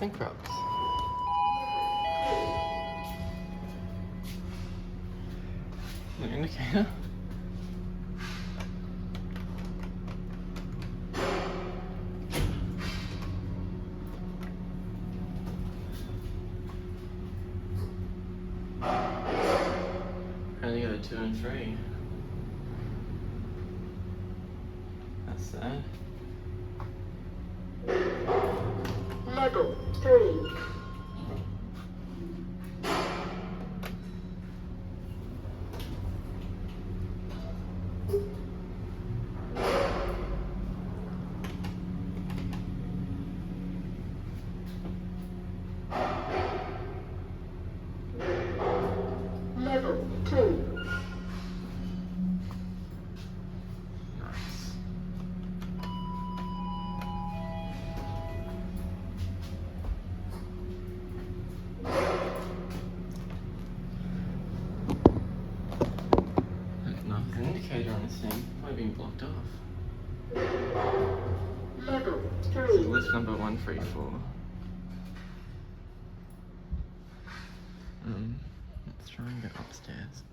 ThyssenKrupp. The indicator. Only got a 2 and 3. That's sad. Level 3. Level 2. Nice. There's an indicator on this thing. Might be blocked off. Level So 3. lift number 134. Let's try and get upstairs.